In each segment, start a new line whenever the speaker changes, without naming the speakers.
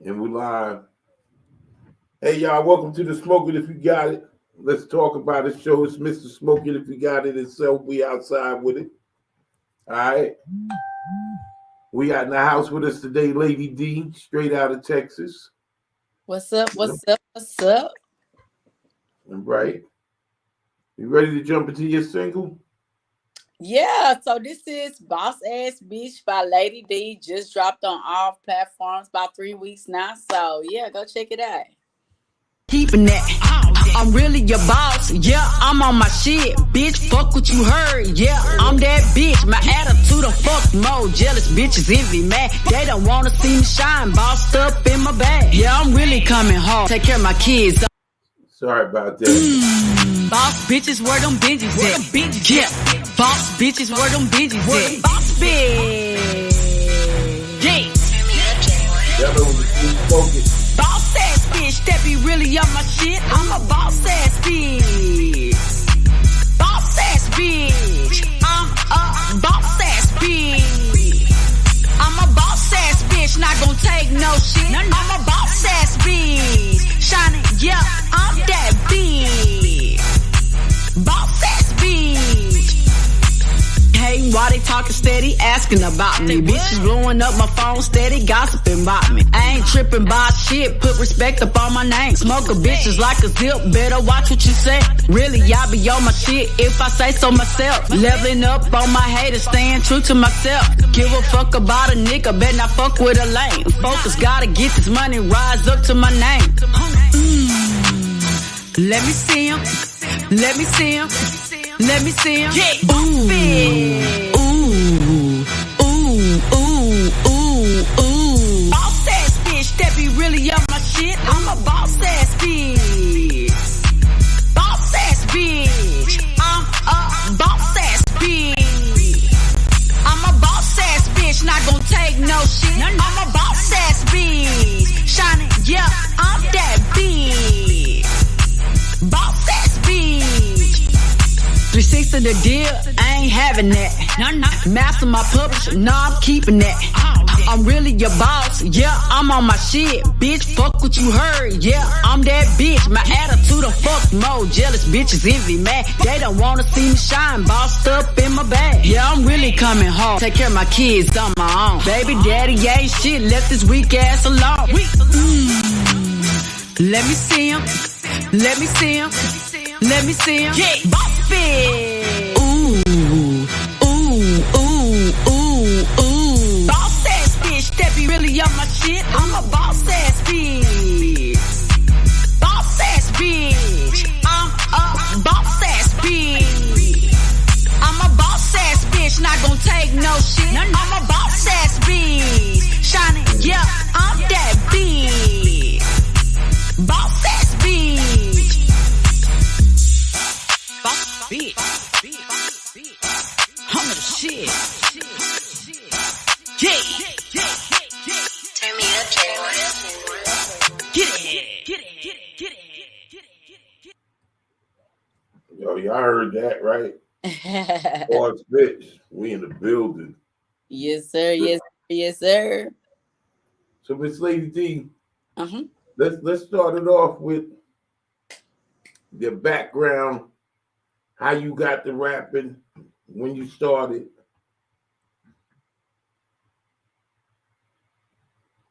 And we live. Hey y'all, welcome to the Smoke It If You Got It. Let's talk about it. Show it's Mr. Smoke It If You Got It itself. We outside with it. All right. We got in the house with us today, Lady D, straight out of Texas.
What's up? What's up? What's up?
Right. You ready to jump into your single?
Yeah, so this is Boss Ass Bitch by Lady D. Just dropped on all platforms about 3 weeks now. So yeah, go check it out.
Keeping that, I'm really your boss. Yeah, I'm on my shit, bitch. Fuck what you heard. Yeah, I'm that bitch. My attitude a fuck mode. Jealous bitches envy mad. They don't wanna see me shine. Bossed up in my bag. Yeah, I'm really coming hard. Take care of my kids.
Sorry about that.
Boss bitches, where them bitches at? Yeah, boss bitches, where them bitches at? Boss bitch. Yeah.
Y'all know what the focus.
Boss ass bitch, that be really on my shit. I'm a boss ass bitch. Boss ass bitch. I'm a boss ass bitch. I'm a boss ass bitch, not gonna take no shit. I'm a boss ass bitch. Shining, yeah, I'm that bitch. Boss ass bitch. Hey, why they talking steady, asking about me? Bitches blowing up my phone steady, gossiping about me. I ain't tripping by shit, put respect up on my name. Smoke a bitches like a zip, better watch what you say. Really, I be on my shit if I say so myself. Leveling up on my haters, staying true to myself. Give a fuck about a nigga, better not fuck with a lame. Focus, gotta get this money, rise up to my name. Let me see him, let me see him. Let me see him. Yeah. Ooh, ooh, ooh, ooh, ooh. Boss ass bitch, that be really on my shit. I'm a boss ass bitch. Boss ass bitch. I'm a boss ass bitch. I'm a boss ass bitch, not gonna take no shit. I'm a boss ass bitch. Shining, yeah, I'm that bitch. Boss ass bitch. 360 the deal, I ain't having that. Master my publisher, nah, I'm keeping that. I'm really your boss, yeah, I'm on my shit. Bitch, fuck what you heard, yeah, I'm that bitch. My attitude a fuck mode, jealous bitches envy mad. They don't wanna see me shine, bossed up in my bag. Yeah, I'm really coming hard, take care of my kids on my own. Baby daddy ain't shit, left this weak ass alone. Let me see him, let me see him. Let me see him. Yeah. Boss bitch. Ooh, ooh, ooh, ooh, ooh. Boss ass bitch, that be really on my shit. I'm a boss ass bitch. Boss ass bitch. I'm a boss ass bitch. I'm a boss ass bitch, not gonna take no shit. I'm a boss ass bitch. Shining, yeah, I'm that bitch. Boss ass bitch. Bitch. I'm the shit. Yeah.
Turn me up, Jay.
Get it.
Yo, y'all heard that, right? Boss bitch, we in the building.
Yes, sir. Yes, sir. Yes, sir.
So Miss Lady D,
Uh-huh.
let's start it off with your background. How you got to rapping, when you started.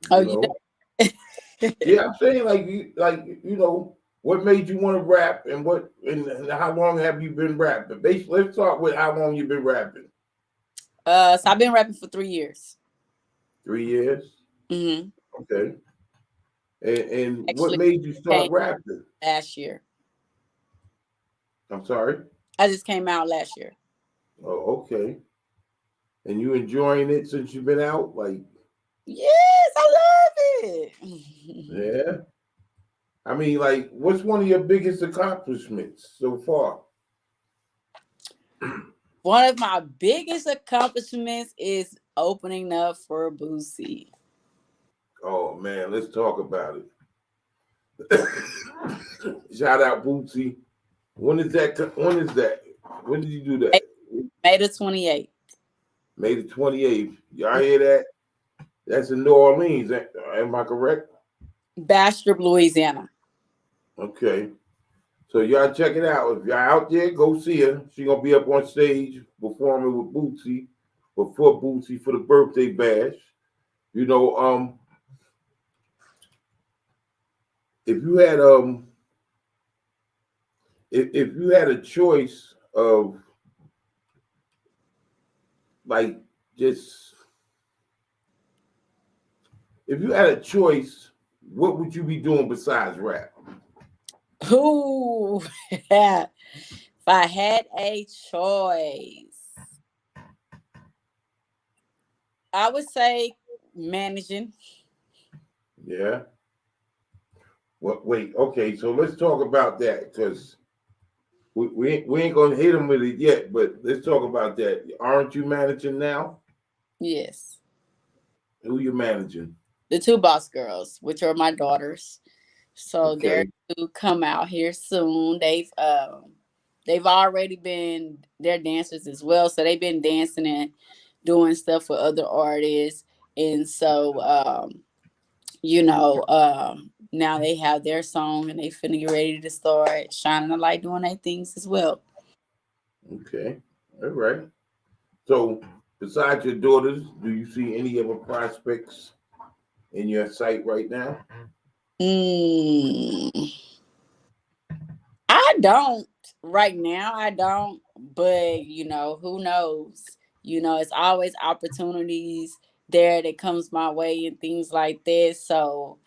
Oh, you
Yeah, I'm saying what made you want to rap and and how long have you been rapping? Basically, let's start with how long you've been rapping.
So I've been rapping for 3 years.
3 years?
Mm-hmm.
Okay. And
Actually,
what made you start rapping?
Last year.
I'm sorry?
I just came out last year.
Oh, okay. And you enjoying it since you've been out? Like,
yes, I love it.
yeah. I mean, like, what's one of your biggest accomplishments so far?
One of my biggest accomplishments is opening up for Boosie.
Oh man, let's talk about it. Shout out Bootsy. When is that? When did you do that?
May the 28th.
May the 28th. Y'all hear that? That's in New Orleans. Am I correct?
Bastrop, Louisiana.
Okay. So y'all check it out. If y'all out there, go see her. She gonna be up on stage performing with Bootsy, or for Bootsy for the birthday bash. You know, if you had if you had a choice of like just if you had a choice, what would you be doing besides rap?
Who? If I had a choice, I would say managing.
Yeah. Well, wait. Okay. So let's talk about that because we ain't gonna hit them with it yet. But let's talk about that. Aren't you managing now?
Yes.
Who you managing?
The two boss girls, which are my daughters. So they're
Okay.
to come out here soon. They've already been they're dancers as well. So they've been dancing and doing stuff with other artists. And so now they have their song and they finna get ready to start shining a light doing their things as well.
Okay. All right. So besides your daughters, do you see any other prospects in your sight right now?
Mm, I don't right now. I don't, but who knows? It's always opportunities there that comes my way and things like this. So,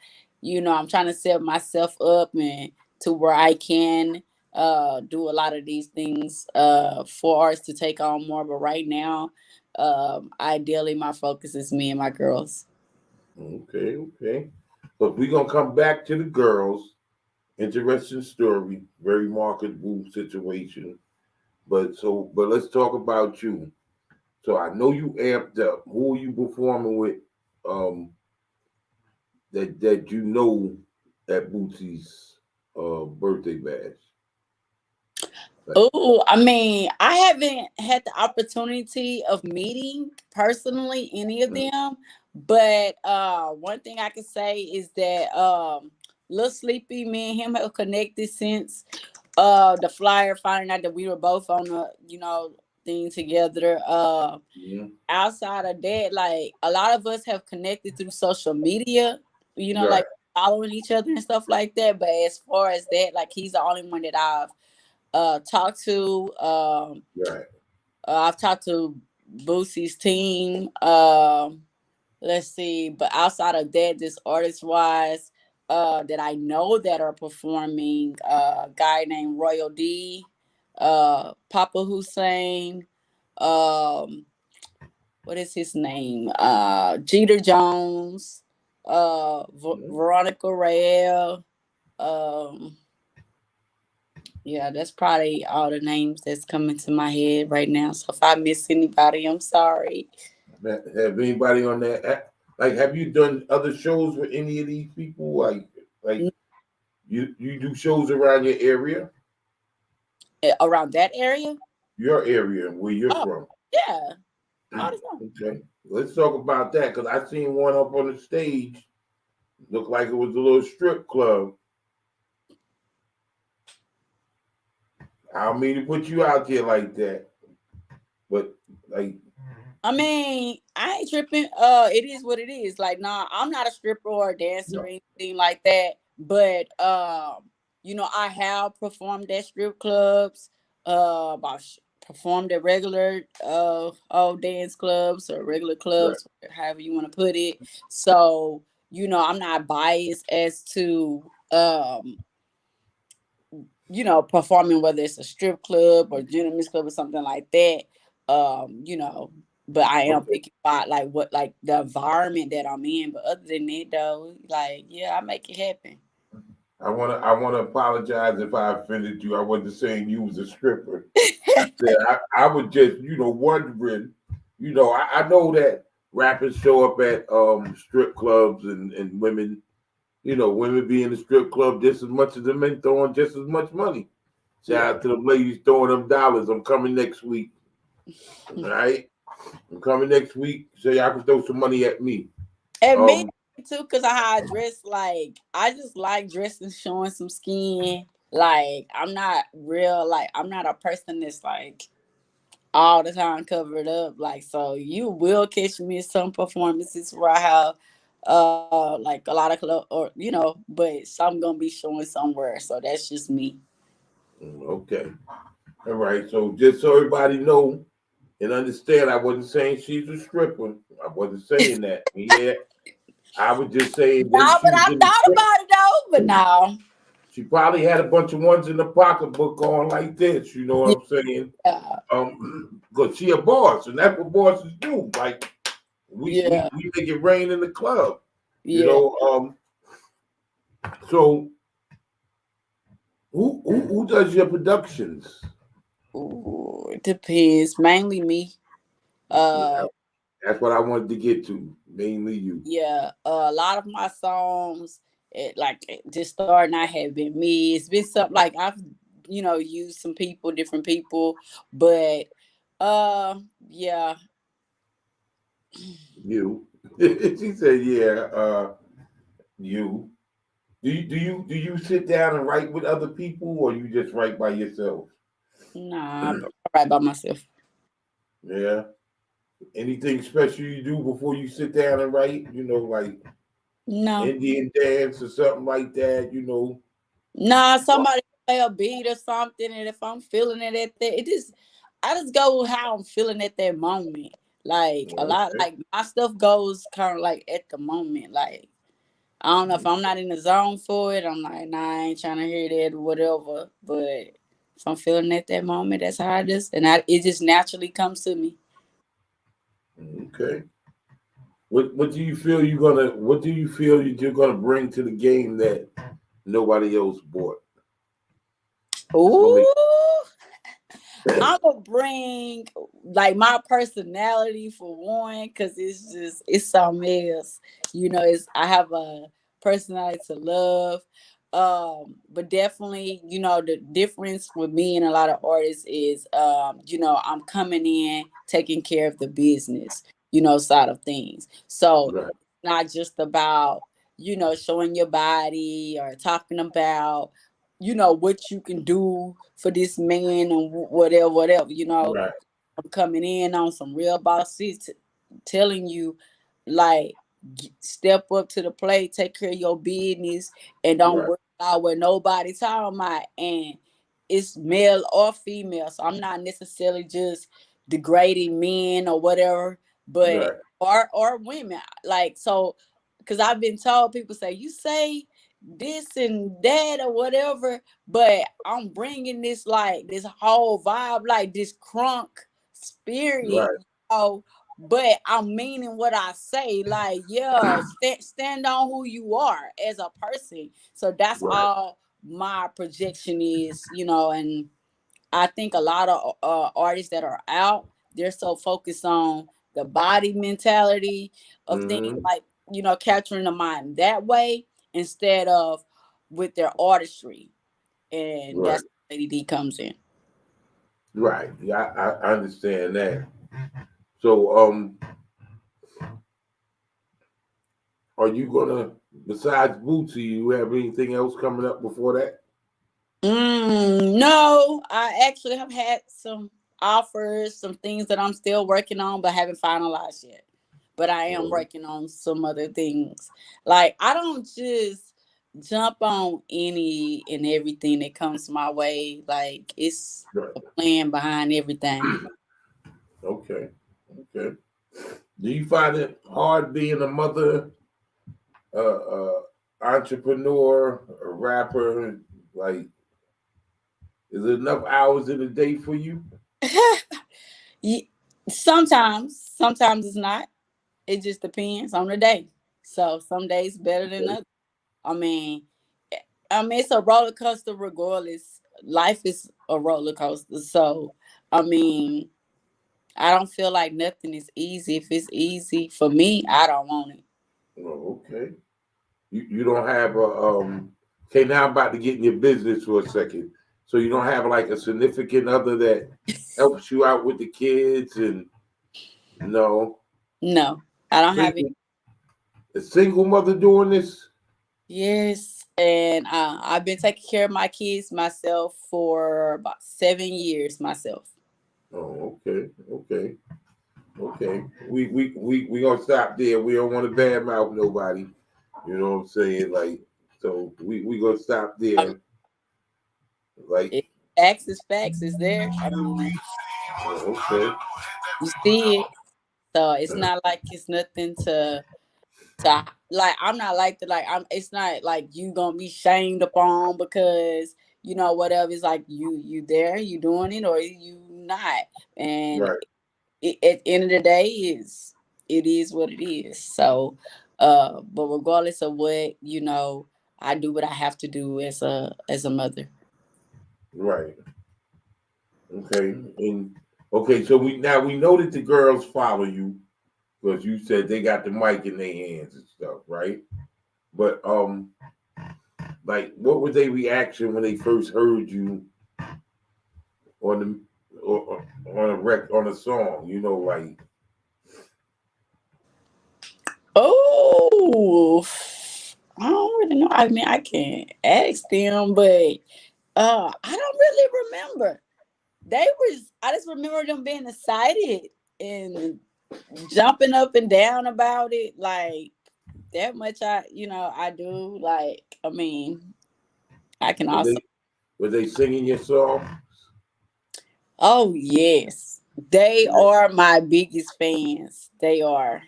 I'm trying to set myself up and to where I can do a lot of these things for us to take on more. But right now, ideally, my focus is me and my girls.
Okay. Okay. But we're gonna come back to the girls. Interesting story, very marketable situation. But let's talk about you. So I know you amped up. Who are you performing with? Um, that you know at Bootsy's birthday bash. Like,
Oh, I mean, I haven't had the opportunity of meeting personally any of them, but one thing I can say is that Lil Sleepy, me and him have connected since the flyer finding out that we were both on the thing together.
yeah,
Outside of that, like a lot of us have connected through social media,
right,
like following each other and stuff like that. But as far as that, like he's the only one that I've talked to.
right.
I've talked to Boosie's team. Let's see, but outside of that, this artist wise, that I know that are performing, a guy named Royal D, Papa Hussein, um, what is his name? Jeter Jones,
Mhm.
Veronica Rael. Um, Yeah, that's probably all the names that's coming to my head right now. So if I miss anybody, I'm sorry.
Have anybody on that? Like, have you done other shows with any of these people? Like you do shows around your area,
Around that area?
where you're
Oh,
from.
yeah, all the time.
Okay, let's talk about that because I seen one up on the stage. Looked like it was a little strip club. I don't mean to put you out there like that, but like,
I mean, I ain't tripping. It is what it is. Like, nah, I'm not a stripper or a dancer or anything like that. But I have performed at strip clubs. Performed at regular dance clubs or regular
right,
clubs, however you want to put it. So, I'm not biased as to performing whether it's a strip club or gentleman's club or something like that. Um, you know, but I am
okay.
thinking about like the environment that I'm in. But other than that though, like yeah, I make it happen.
I wanna apologize if I offended you. I wasn't saying you was a stripper. I said I was just wondering. I know that rappers show up at strip clubs and women. Women be in the strip club just as much as the men throwing just as much money. Shout
Yeah.
out to the ladies throwing them dollars. I'm coming next week. All right, I'm coming next week so y'all can throw some money at me.
And me,
Um,
too, because of how I dress. Like, I just like dressing, showing some skin. Like, I'm not real. Like, I'm not a person that's like all the time covered up. Like, so you will catch me in some performances where I have like a lot of clothes, or but some gonna be showing somewhere. So that's just me.
Okay. All right. So just so everybody know and understand, I wasn't saying she's a stripper. I wasn't saying that. Yeah. I was just saying when
No,
she
but
was
I
in the
thought
strip,
about it though. But no.
she probably had a bunch of ones in the pocketbook on like this. You know what I'm saying?
Yeah.
Because she a boss, and that's what bosses do. Like
Yeah.
we make it rain in the club. You
Yeah.
know. So who does your productions?
Ooh, it depends. Mainly me.
Yeah,
Uh,
that's what I wanted to get to. Mainly you.
yeah. A lot of my songs, just starting out have been me. It's been something like I've, used some people, different people, but yeah.
You. She said, "Yeah, you." Do you sit down and write with other people, or you just write by yourself?
Nah, I write by myself.
Yeah. Anything special you do before you sit down and write? Like
No.
Indian dance or something like that.
Nah, somebody play a beat or something, and if I'm feeling it at that, I just go with how I'm feeling at that moment. Like a lot,
Okay.
like my stuff goes kind of like at the moment. Like I don't know if I'm not in the zone for it. I'm like, nah, I ain't trying to hear that or whatever. But if I'm feeling at that moment, that's how it is, and it just naturally comes to me.
Okay. What do you feel you're gonna bring to the game that nobody else bought? That's gonna make
Ooh. I'm gonna bring like my personality for one, cause it's something else. It's I have a personality to love. But definitely, the difference with me and a lot of artists is I'm coming in taking care of the business, side of things. So
right,
not just about, showing your body or talking about what you can do for this man and whatever.
right,
I'm coming in on some real boss seats, telling you, like, step up to the plate, take care of your business, and don't
right,
worry about what nobody talking about. And it's male or female, so I'm not necessarily just degrading men or whatever, but
right,
or women. Like, so, because I've been told, people say you say this and that or whatever, but I'm bringing this, like, this whole vibe, like this crunk spirit,
right,
but I'm meaning what I say. Like, yeah, stand on who you are as a person. So that's
right.
all my projection is, and I think a lot of artists that are out, they're so focused on the body mentality of things,
Mm-hmm.
like, capturing the mind that way instead of with their artistry. And
Right,
that's where Lady D comes in.
right. Yeah, I understand that. So, are you gonna, besides Bootsy, you have anything else coming up before that?
No, I actually have had some offers, some things that I'm still working on, but haven't finalized yet. But I am
Oh,
working on some other things. Like, I don't just jump on any and everything that comes my way. Like, it's
right.
a plan behind everything.
Okay. Okay. Do you find it hard being a mother, entrepreneur, a rapper? Like, is it enough hours in a day for you?
Ye- sometimes it's not. It just depends on the day. So some days better than
Okay.
others. I mean, it's a roller coaster regardless. Life is a roller coaster. So, I mean, I don't feel like nothing is easy. If it's easy for me, I don't want it.
Oh, okay. You don't have a Okay, now I'm about to get in your business for a second. So you don't have like a significant other that helps you out with the kids and no.
No, I don't
So
have it.
you A single mother doing this?
Yes, and I've been taking care of my kids myself for about 7 years myself.
Oh, okay, okay, okay. We gonna stop there. We don't want to badmouth nobody. You know what I'm saying? Like, so we gonna stop
Um,
there. Like,
it, facts is there. I mean,
oh, okay.
you see it, so it's not like it's nothing to like. I'm not like the like. I'm. It's not like you gonna be shamed upon because whatever. It's like you there, you doing it, or you not, and
Right,
at the end of the day it is what it is. So but regardless of what, I do what I have to do as a mother.
right. Okay, and okay. So we know that the girls follow you because you said they got the mic in their hands and stuff, right? But like, what was their reaction when they first heard you on or on on a song? You know, like,
Oh, I don't really know. I mean, I can't ask them, but I don't really remember. I just remember them being excited and jumping up and down about it. Like that much I do. Like, I mean, I can
were
also.
they singing your song?
Oh yes, they
Yeah.
are my biggest fans. They are.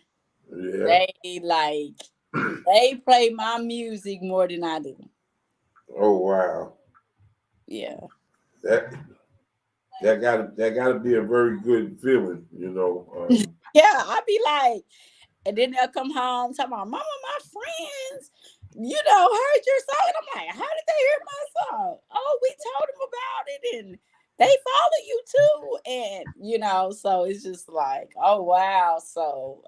Yeah.
They like they play my music more than I do.
Oh wow.
Yeah.
That that gotta be a very good feeling, you know.
Yeah, I be like, and then they'll come home talking about, Mama, my friends, heard your song. And I'm like, how did they hear my song? Oh, we told them about it and they follow you too. And, so it's just like, oh, wow. So,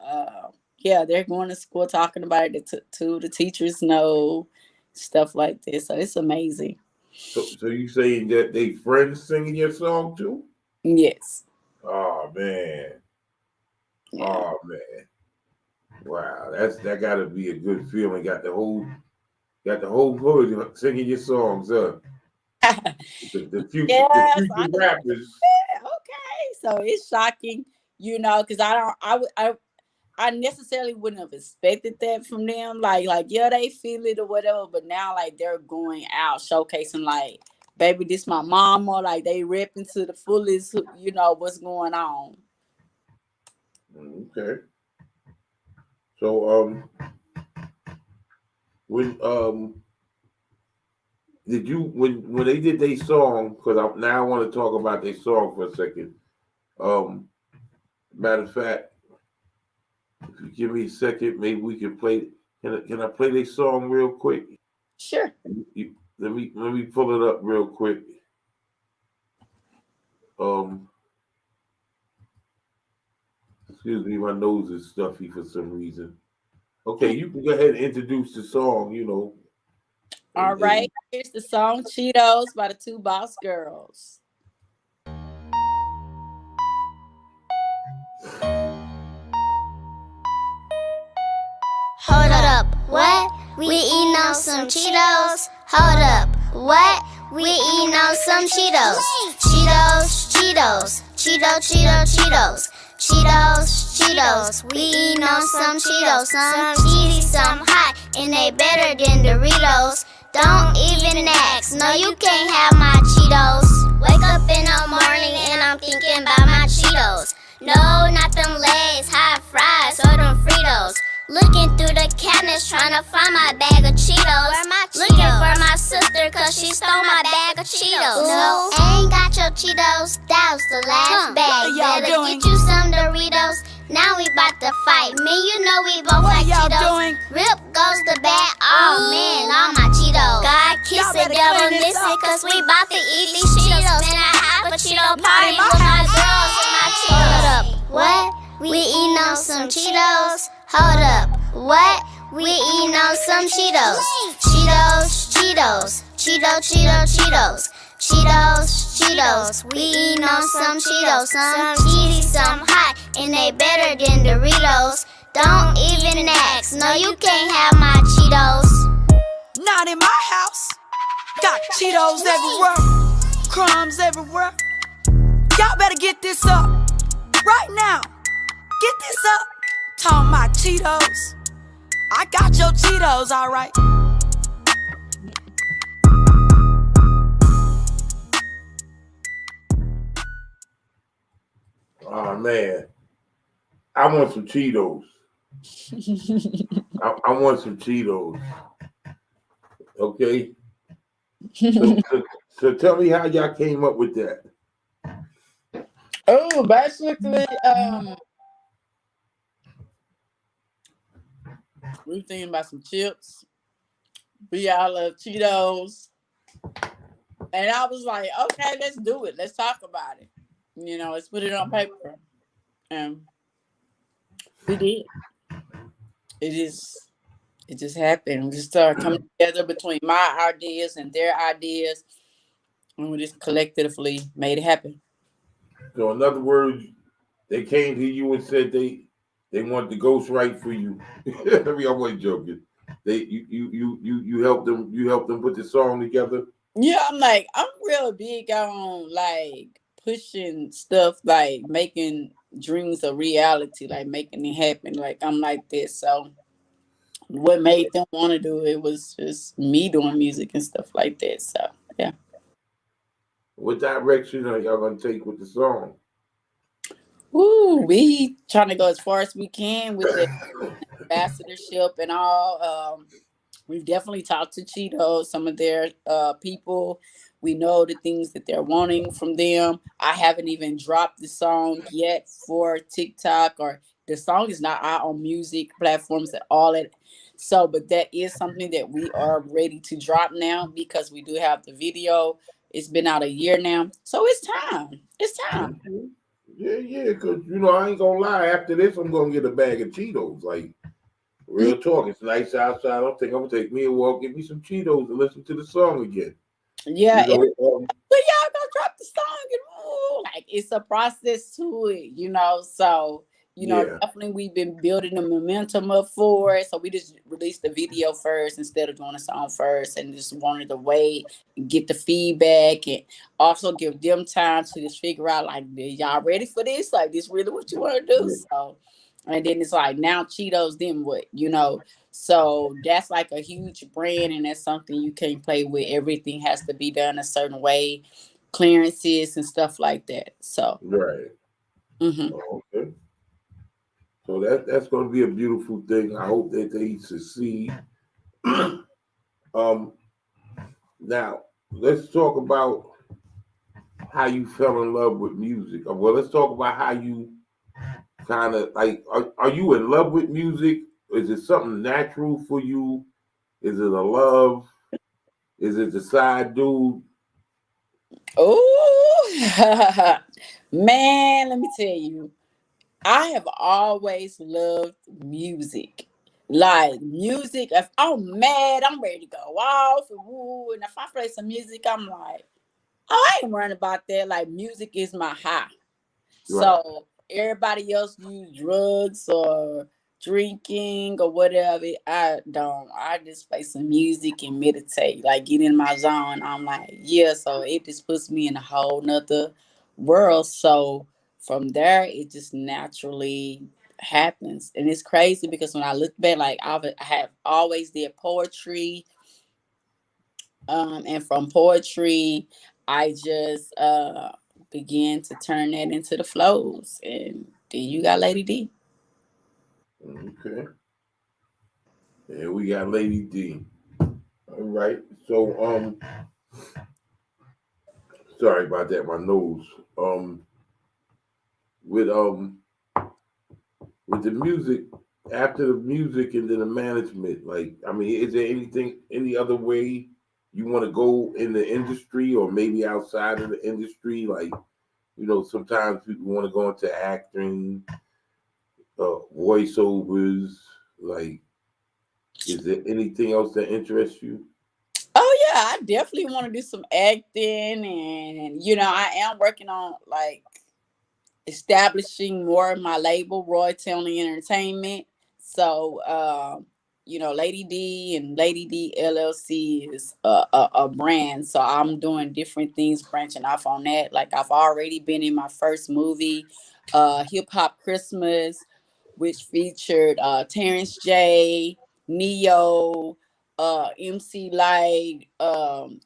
yeah, they're going to school talking about it too. The teachers know stuff like this. So it's amazing.
So you saying that they friends singing your song too?
Yes.
Oh man.
Yeah.
Oh man. Wow. That gotta be a good feeling. Got the whole hood singing your songs, huh? The future the
Yes.
future rappers.
Okay. So it's shocking, because I don't, I necessarily wouldn't have expected that from them. Like, yeah, they feel it or whatever, but now like they're going out showcasing like, baby, this my mama. Like they ripping to the fullest, what's going on.
Okay. So when did you when they did their song? Because now I want to talk about their song for a second. Um, matter of fact, if you give me a second, maybe we can play. Can I play their song real quick?
Sure.
Let me pull it up real quick. Um, excuse me, my nose is stuffy for some reason. Okay, you can go ahead and introduce the song.
All right.
And
Here's the song Cheetos by the Two Boss Girls.
Hold up, what? We eating on some Cheetos? Hold up, what? We eating on some Cheetos? Cheetos, Cheetos, Cheetos. Cheetos, Cheetos, we eating on some Cheetos. Some cheesy, some hot, and they better than Doritos. Don't even ask, no you can't have my Cheetos. Wake up in the morning and I'm thinking about my Cheetos. No, not them legs, hot fries or them Fritos. Looking through the cabinets trying to find my bag of Cheetos. Looking for my sister cause she stole my bag of Cheetos. No, ain't got your Cheetos, that was the last bag. Better get you some Doritos, now we bout to fight. Me, you know we both like Cheetos. Rip goes the bag, oh man, all my Cheetos. God kiss the devil, listen cause we bout to eat these Cheetos. Man, I have a Cheeto party with my girls and my Cheetos. Hold up, what? We eating on some Cheetos? Hold up, what? We eating on some Cheetos. Cheetos, Cheetos. We eating on some Cheetos. Some cheesy, some hot, and they better than Doritos. Don't even ask. No, you can't have my Cheetos.
Not in my house. Got Cheetos everywhere, crumbs everywhere. Y'all better get this up right now. Get this up. Talking my Cheetos. I got your Cheetos, alright.
Oh man, I want some Cheetos. I want some Cheetos. Okay. So tell me how y'all came up with that.
Oh, basically, we were thinking about some chips. We all love Cheetos. And I was like, okay, let's do it. Let's talk about it. You know, let's put it on paper. And we did. It just happened. We just started coming together between my ideas and their ideas. And we just collectively made it happen.
So in other words, they came to you and said they wanted to ghostwrite for you. I mean, I wasn't joking. You helped them put the song together.
Yeah, I'm real big on like pushing stuff, like making dreams a reality, like making it happen. Like I'm like this. So what made them want to do it was just me doing music and stuff like that. So yeah.
What direction are y'all gonna take with the song?
Woo, we trying to go as far as we can with the ambassadorship and all. We've definitely talked to Cheetos, some of their people. We know the things that they're wanting from them. I haven't even dropped the song yet for TikTok, or the song is not out on music platforms at all. So, but that is something that we are ready to drop now because we do have the video. It's been out a year now, so it's time. It's time.
Yeah, because I ain't gonna lie. After this, I'm gonna get a bag of Cheetos. Like real talk, it's nice outside. I don't think I'm gonna take me a walk, get me some Cheetos, and listen to the song again.
Yeah,
You know,
but y'all gonna drop the song and like it's a process to it. So
yeah,
definitely we've been building the momentum up for it. So we just released the video first instead of doing the song first, and just wanted to wait and get the feedback and also give them time to just figure out like, y'all ready for this? Like, this really what you want to do?
yeah.
So, and then it's like now Cheetos, then what? So that's like a huge brand, and that's something you can't play with. Everything has to be done a certain way, clearances and stuff like that. So,
Right.
mhm.
Okay. So that's going to be a beautiful thing. I hope that they succeed. um, Now let's talk about how you fell in love with music. Well, let's talk about how you kind of like. Are you in love with music? Is it something natural for you? Is it a love? Is it the side dude?
Oh, man, let me tell you, I have always loved music. Like music, if I'm mad, I'm ready to go off and woo. And if I play some music, I'm like, oh, I ain't worrying about that. Like music is my high.
Right.
So everybody else use drugs or drinking or whatever. I don't. I just play some music and meditate, like get in my zone. I'm like, yeah. So it just puts me in a whole nother world. So from there, it just naturally happens, and it's crazy because when I look back, like I have always did poetry, and from poetry, I just began to turn that into the flows, and then you got Lady D.
Okay. And we got Lady D. All right. So sorry about that. My nose. With with the music, after the music and then the management, like, I mean, is there any other way you want to go in the industry or maybe outside of the industry? Like, sometimes people want to go into acting, voiceovers. Like, is there anything else that interests you?
Oh yeah, I definitely want to do some acting, and I am working on like establishing more of my label, Roy Tony Entertainment. So, Lady D and Lady D LLC is a brand. So I'm doing different things, branching off on that. Like I've already been in my first movie, Hip Hop Christmas, which featured Terrence J, Neo, MC Light,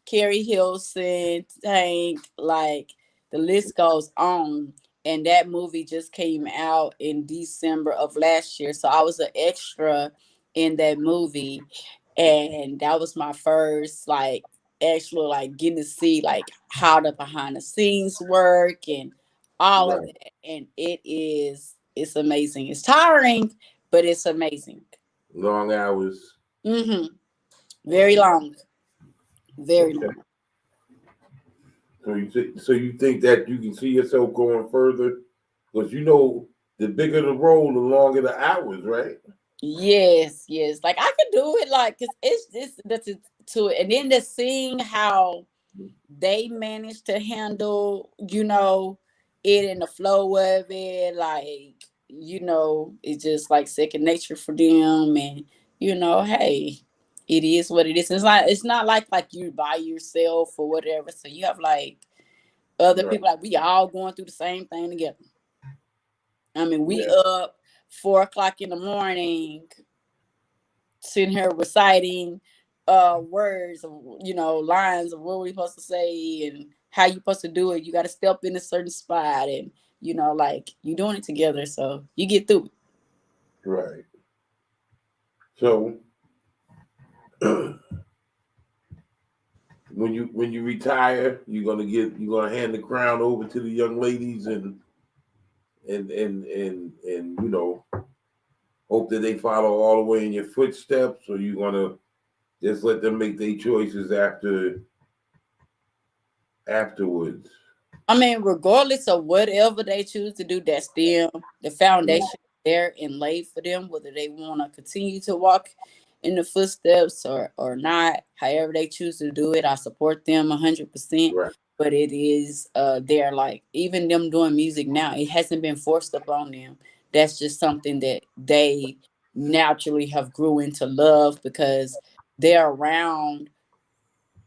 Carrie Hilson, Tank, like the list goes on. And that movie just came out in December of last year. So I was an extra in that movie, and that was my first like actual like getting to see like how the behind the scenes work and all of
Right.
that. And it's amazing. It's tiring, but it's amazing.
Long hours.
Mm-hmm. Very
Um,
long, very
okay.
long.
So you think that you can see yourself going further? Because the bigger the role, the longer the hours, right?
Yes, yes. Like I could do it, like, cause it's just that's it to it, and then to seeing how they manage to handle, it in the flow of it, like, it's just like second nature for them, and hey, it is what it is. It's not like you by yourself or whatever. So you have like other
Right.
people, like we all going through the same thing together. I mean, we
Yeah.
up 4 o'clock in the morning sitting here reciting words of lines of what we're supposed to say and how you supposed to do it. You got to step in a certain spot, and like you doing it together, so you get through it.
Right. So when you retire, you're gonna hand the crown over to the young ladies and hope that they follow all the way in your footsteps, or you gonna just let them make their choices afterwards.
I mean, regardless of whatever they choose to do, that's them. The
Mm,
foundation there and laid for them, whether they want to continue to walk in the footsteps or not. However they choose to do it, I support them 100%.
right.
But it is they're like even them doing music now. It hasn't been forced upon them. That's just something that they naturally have grew into love because they're around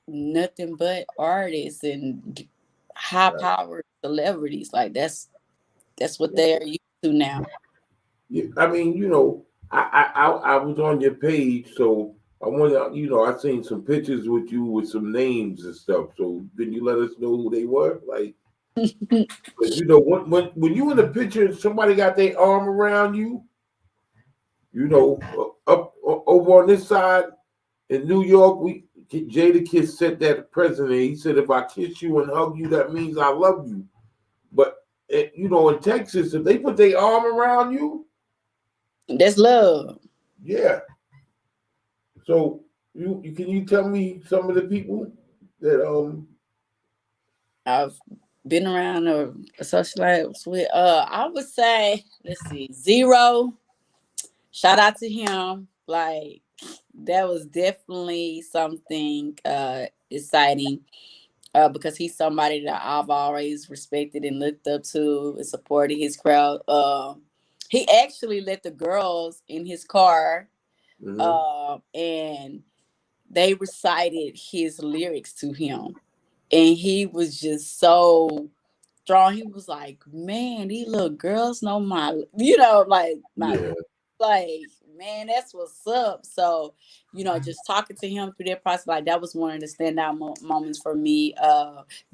nothing but artists and high
Right.
powered celebrities. Like that's what
Yeah.
they're used to now.
Yeah. I mean, I was on your page, so I want to, I seen some pictures with you with some names and stuff. So can you let us know who they were? Like, 'cause, when you in the picture and somebody got their arm around you, up over on this side in New York, Jada Kiss said that to president. He said, "If I kiss you and hug you, that means I love you." But in Texas, if they put their arm around you,
That's love.
yeah. So you can you tell me some of the people that
I've been around or socialized with. I would say, let's see, Zero. Shout out to him. Like that was definitely something exciting. Because he's somebody that I've always respected and looked up to and supported his crowd. He actually let the girls in his car,
mhm,
and they recited his lyrics to him, and he was just so strong. He was like, "Man, these little girls know like my
yeah,
like, man, that's what's up." So, just talking to him through that process, like that was one of the standout moments for me.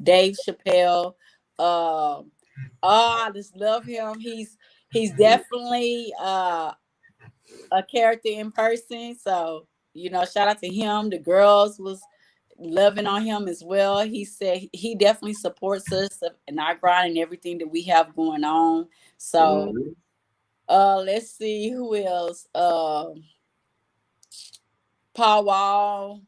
Dave Chappelle, uh, I just love him. He's definitely a character in person. So, shout out to him. The girls was loving on him as well. He said he definitely supports us in our grind and everything that we have going on. So
mhm,
let's see who else. Paul Wall.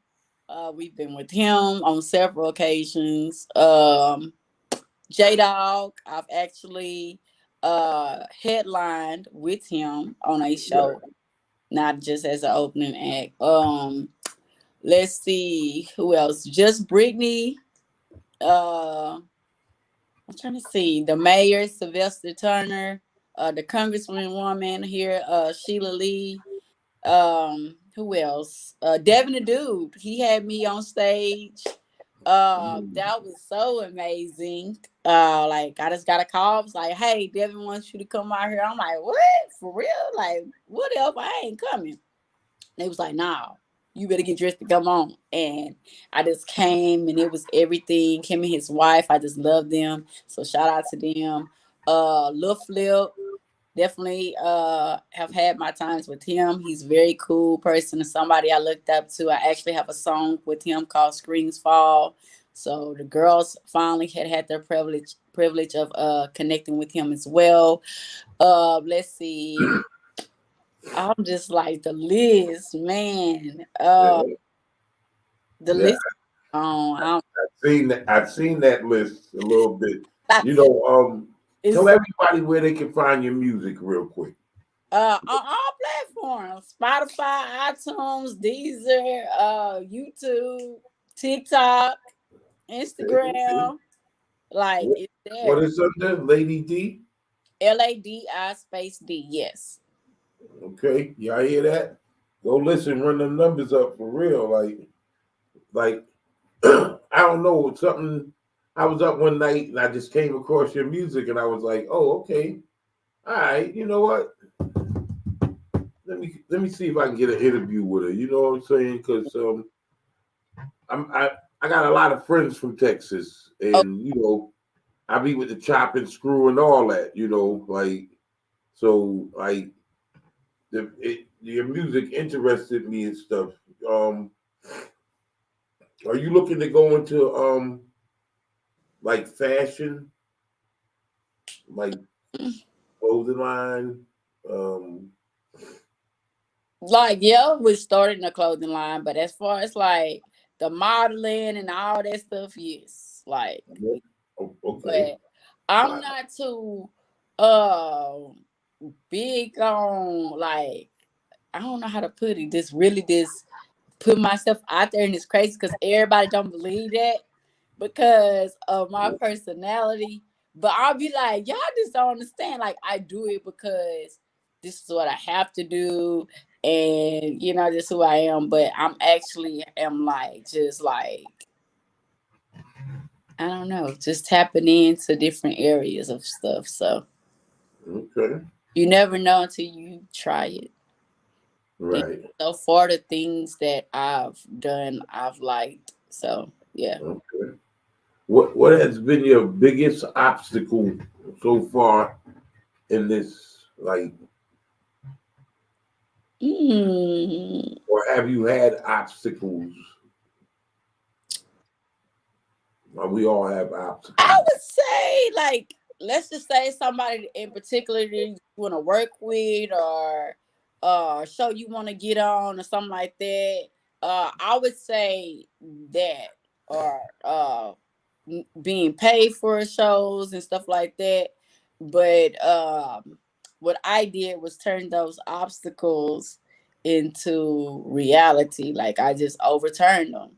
We've been with him on several occasions. J Dog. I've actually headlined with him on a
right,
show, not just as an opening act. Let's see who else. Just Brittany. I'm trying to see the mayor, Sylvester Turner. the congressman woman here, Sheila Lee. Who else? Devin the Dude. He had me on stage. That was so amazing. Like I just got a call. It's like, hey, Devin wants you to come out here. I'm like, what? For real? Like, what if I ain't coming? They was like, nah, you better get dressed to come on. And I just came and it was everything. Him and his wife, I just love them. So shout out to them. Lil Flip, definitely have had my times with him. He's a very cool person and somebody I looked up to. I actually have a song with him called Screens Fall. So the girls finally had their privilege of connecting with him as well. Let's see. I'm just like the list, man. The
Yeah,
list on.
I've seen that list a little bit. Tell
It's
everybody where they can find your music real quick.
on all platforms: Spotify, iTunes, Deezer, YouTube, TikTok,
Okay.
Instagram. Like
What,
it's
what
there.
is under Lady D?
LADI space D. Yes.
Okay, y'all hear that? Go listen, run them numbers up for real. Like I don't know something. I was up one night and I just came across your music and I was like, oh, okay, all right. You know what? Let me see if I can get an interview with her. You know what I'm saying? Because I got a lot of friends from Texas,
Oh,
and I be with the chop and screw and all that. Like so like your music interested me and stuff. Um, are you looking to go into like fashion, like clothing line? Um,
like yeah, we started in a clothing line, but as far as like the modeling and all that stuff, yes. Like,
okay.
but I'm
Wow.
not too uh big on like I don't know how to put it. This put myself out there and it's crazy because everybody don't believe that because of my personality. But I'll be like, y'all just don't understand. Like I do it because this is what I have to do, and this is who I am. But I'm actually am like just like I don't know, just tapping into different areas of stuff. So
Okay.
you never know until you try it. And
Right.
so far, the things that I've done, I've liked. So yeah.
Okay. What has been your biggest obstacle so far in this, like,
Mm,
or have you had obstacles? Well, we all have
I
obstacles.
would say, like, let's just say somebody in particular that you want to work with or show you want to get on or something like that. I would say that or being paid for shows and stuff like that. But what I did was turn those obstacles into reality. Like I just overturned them.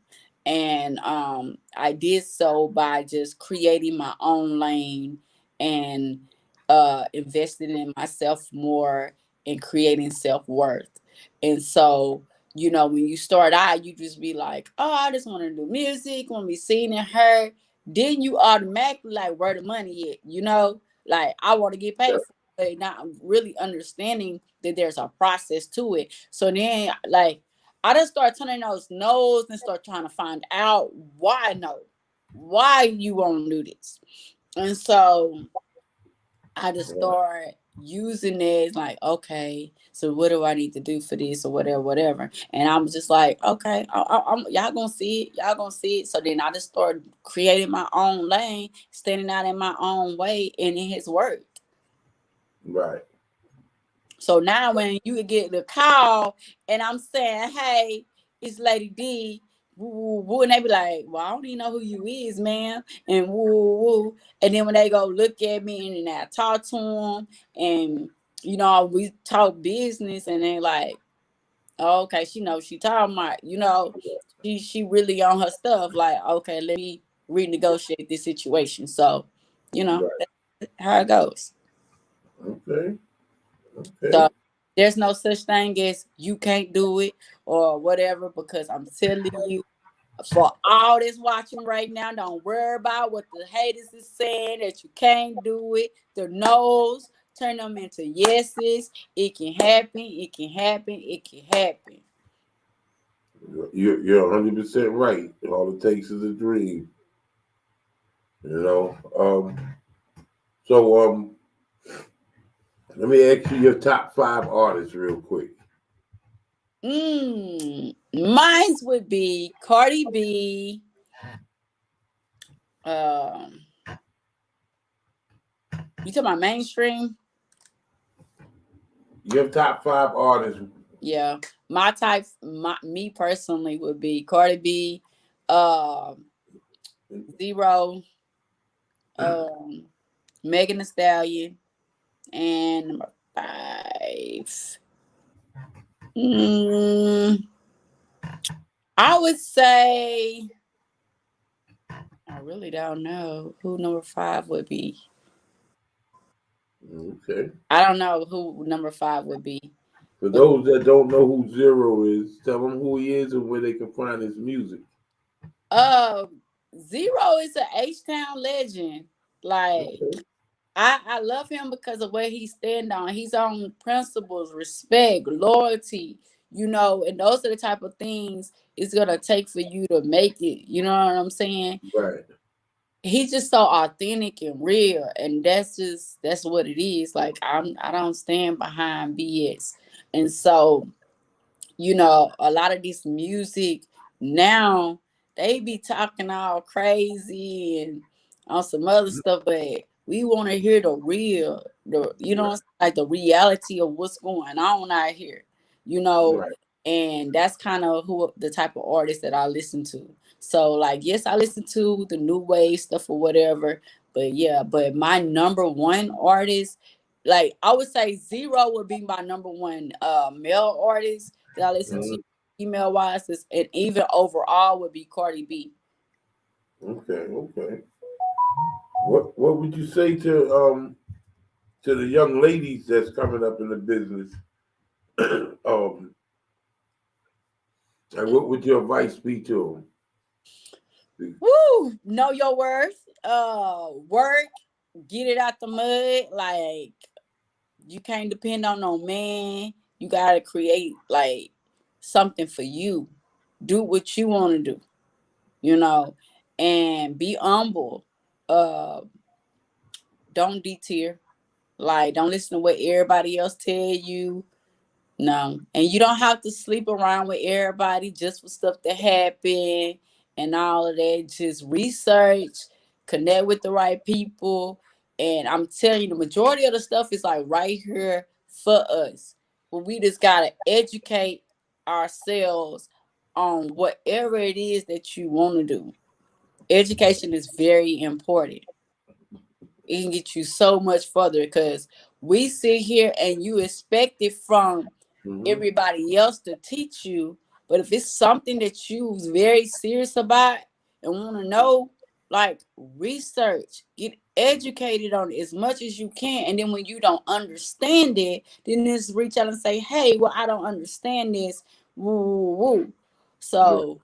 And I did so by just creating my own lane and investing in myself more and creating self-worth. And so when you start out, you just be like, oh, I just want to do music, want to be seen and heard. Then you automatically like, where the money at? Like I want to get paid for it, but not really understanding that there's a process to it. So then, like, I just start turning those no's and start trying to find out why no, why you won't do this. And so I just start using it like, okay, so what do I need to do for this or whatever. And I'm just like, okay, y'all gonna see it, y'all gonna see it. So then I just started creating my own lane, standing out in my own way, and it has worked.
Right.
So now when you get the call and I'm saying, hey, it's Lady D, woo, woo, woo, and they be like, well, I don't even know who you is, man, and woo, woo, woo. And then when they go look at me and I talk to them and, we talk business and they like, oh, okay, she knows she talking about, she really on her stuff. Like, okay, let me renegotiate this situation. So,
Right.
that's how it goes.
Okay. Okay.
So there's no such thing as you can't do it or whatever, because I'm telling you, for all that's watching right now, don't worry about what the haters is saying that you can't do it. The no's, turn them into yeses. It can happen. It can happen. It can happen.
You're 100% right. All it takes is a dream. You know. So let me ask you your top 5 artists real quick.
Mine would be Cardi B. You talking about mainstream?
Your top 5 artists.
Yeah, my type, me personally would be Cardi B, um, Zero, um, Megan Thee Stallion, and number 5. Mm, I would say I really don't know who number 5 would be.
Okay.
I don't know who number 5 would be.
For
But
those that don't know who Zero is, tell them who he is and where they can find his music.
uh, Zero is an H Town legend. Like,
Okay.
I love him because of what he stand on. He's on principles, respect, loyalty, and those are the type of things it's gonna take for you to make it. You know what I'm saying?
Right.
He's just so authentic and real, and that's what it is. Like, I don't stand behind BS, and so a lot of this music now, they be talking all crazy and on some other stuff, but we want to hear the real,
Right.
like the reality of what's going on out here, you know,
Right.
and that's kind of who the type of artist that I listen to. So, like, yes, I listen to the new wave stuff or whatever, but yeah, but my number one artist, like, I would say Zero would be my number one male artist that I listen to,
Mhm.
female wise, and even overall would be Cardi B.
Okay. Okay. What would you say to the young ladies that's coming up in the business? And what would your advice be to them?
Woo! Know your worth. Work, get it out the mud. Like, you can't depend on no man. You gotta create like something for you. Do what you want to do. You know, and be humble. Uh, don't deter. Like, don't listen to what everybody else tell you. No, and you don't have to sleep around with everybody just for stuff to happen and all of that. Just research, connect with the right people, and I'm telling you, the majority of the stuff is like right here for us. But we just gotta educate ourselves on whatever it is that you want to do. Education is very important. It can get you so much further because we sit here and you expect it from
Hmm.
everybody else to teach you. But if it's something that you very serious about and want to know, like, research, get educated on it as much as you can. And then when you don't understand it, then just reach out and say, hey, well, I don't understand this. Woo, woo, woo.
Right.
So,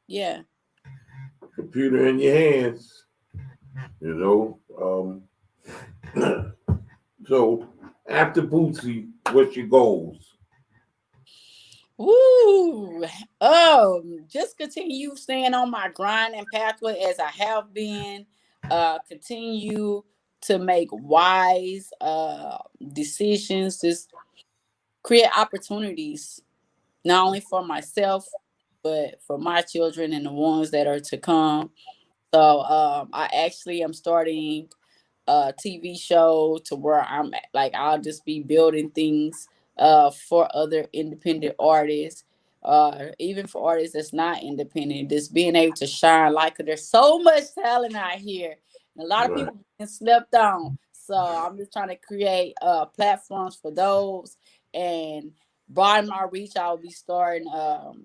yeah.
Computer in your hands. You know. So after Bootsy, what's your goals?
Woo! Just continue staying on my grind and pathway as I have been. Continue to make wise decisions. Just create opportunities, not only for myself, but for my children and the ones that are to come. So I actually am starting a TV show to where like, I'll just be building things for other independent artists, even for artists that's not independent, just being able to shine light, because there's so much talent out here and a lot of
Right.
people being slept on. So I'm just trying to create platforms for those and broaden my reach. I'll be starting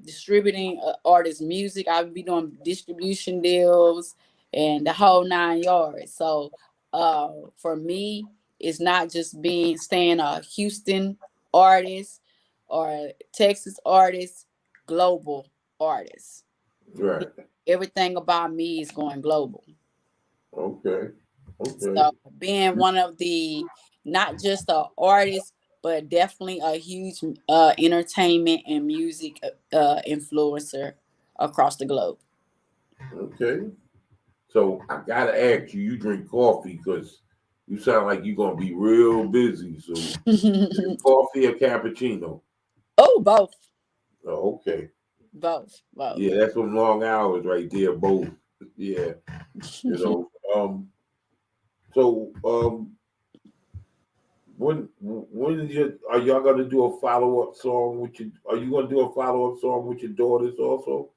distributing artists' music. I'll be doing distribution deals and the whole 9 yards. So for me, It's not just staying a Houston artist or Texas artist, global artist.
Right.
Everything about me is going global.
Okay. Okay.
So being one of the, not just a artist, but definitely a huge entertainment and music influencer across the globe.
Okay. So I gotta ask you, you drink coffee because you sound like you're gonna be real busy. So coffee or cappuccino?
Oh, both,
Oh, okay.
both.
Yeah, that's some long hours right there, both. Yeah. You know. So when is your are y'all gonna do a follow up song with your are you gonna do a follow up song with your daughters also?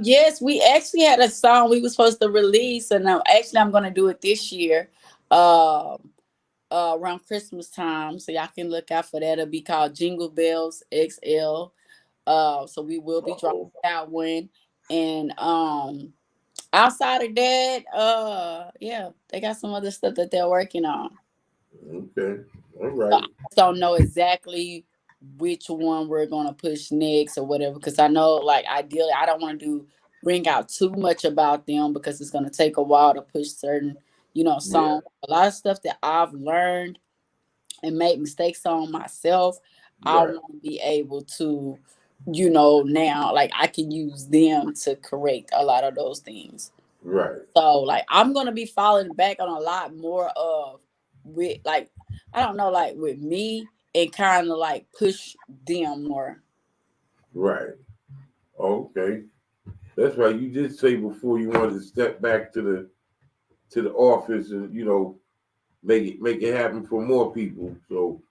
Yes, we actually had a song we were supposed to release, and actually I'm gonna do it this year, um, around Christmas time. So y'all can look out for that. It'll be called Jingle Bells XL. So we will be dropping
Uh-oh.
that one, and outside of that, yeah, they got some other stuff that they're working on.
Okay. All
So I
right.
just don't know exactly which one we're gonna push next or whatever. Because I know, like, ideally, I don't want to bring out too much about them because it's gonna take a while to push certain,
Yeah.
songs. A lot of stuff that I've learned and made mistakes on myself, I
Right.
want to be able to, now, like, I can use them to correct a lot of those things.
Right.
So, like, I'm gonna be falling back on a lot more of, with, like, I don't know, like, with me, and kind of like push them more.
Right. Okay. That's right. You did say before you wanted to step back to the office and make it happen for more people. So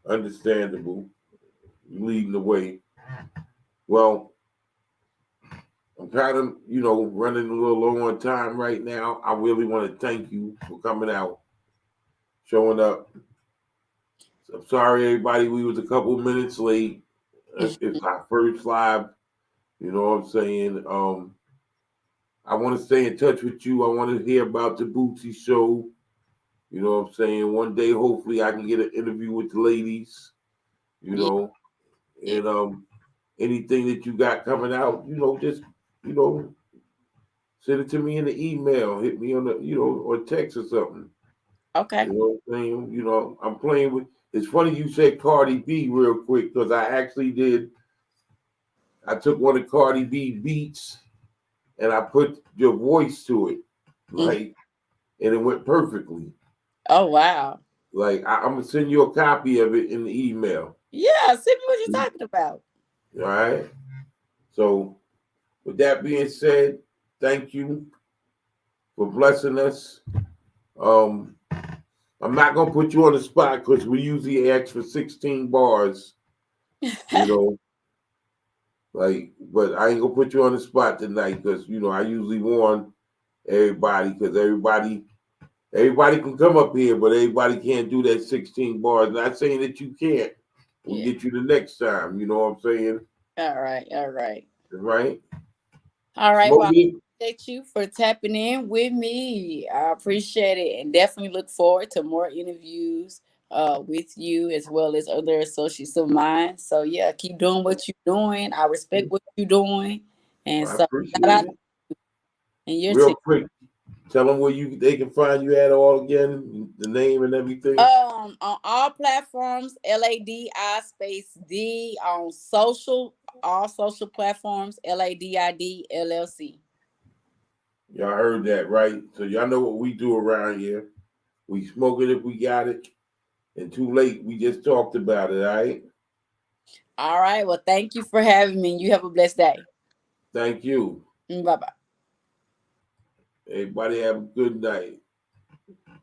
understandable. You leading the way. Well, I'm kind of running a little low on time right now. I really want to thank you for coming out, showing up. I'm sorry, everybody. We was a couple minutes late. It's our first live. You know what I'm saying? I want to stay in touch with you. I want to hear about the Bootsy show. You know what I'm saying? One day, hopefully, I can get an interview with the ladies. You
Yeah,
know,
yeah.
and anything that you got coming out, just you know, send it to me in the email. Hit me on the, or text or something.
Okay.
You know what I'm saying? I'm playing with. It's funny you said Cardi B real quick because I actually did. I took one of Cardi B beats and I put your voice to it,
Mm.
like, and it went perfectly.
Oh, wow.
Like I'm gonna send you a copy of it in the email.
Yeah, send me what you're talking about.
All right. So with that being said, thank you for blessing us. Um, I'm not gonna put you on the spot because we usually ask for 16 bars, you know. Like, but I ain't gonna put you on the spot tonight because I usually warn everybody because everybody can come up here, but everybody can't do that 16 bars. Not saying that you can't. We'll
Yeah.
get you the next time. You know what I'm saying?
All right. All right.
Right?
All right.
Smoke
Well,
it.
I appreciate you for tapping in with me. I appreciate it, and definitely look forward to more interviews with you as well as other associates of mine. So yeah, keep doing what you're doing. I respect what you're doing, and
I
so shout
appreciate
out
it.
and your
Real
team.
quick, tell them where they can find you at all again, the name and everything.
On all platforms, LADI space D on all social platforms, LADID LLC.
Y'all heard that, right? So y'all know what we do around here. We smoke it if we got it. And too late, we just talked about it, all right?
All right. Well, thank you for having me. You have a blessed day.
Thank you.
Bye bye.
Everybody have a good night.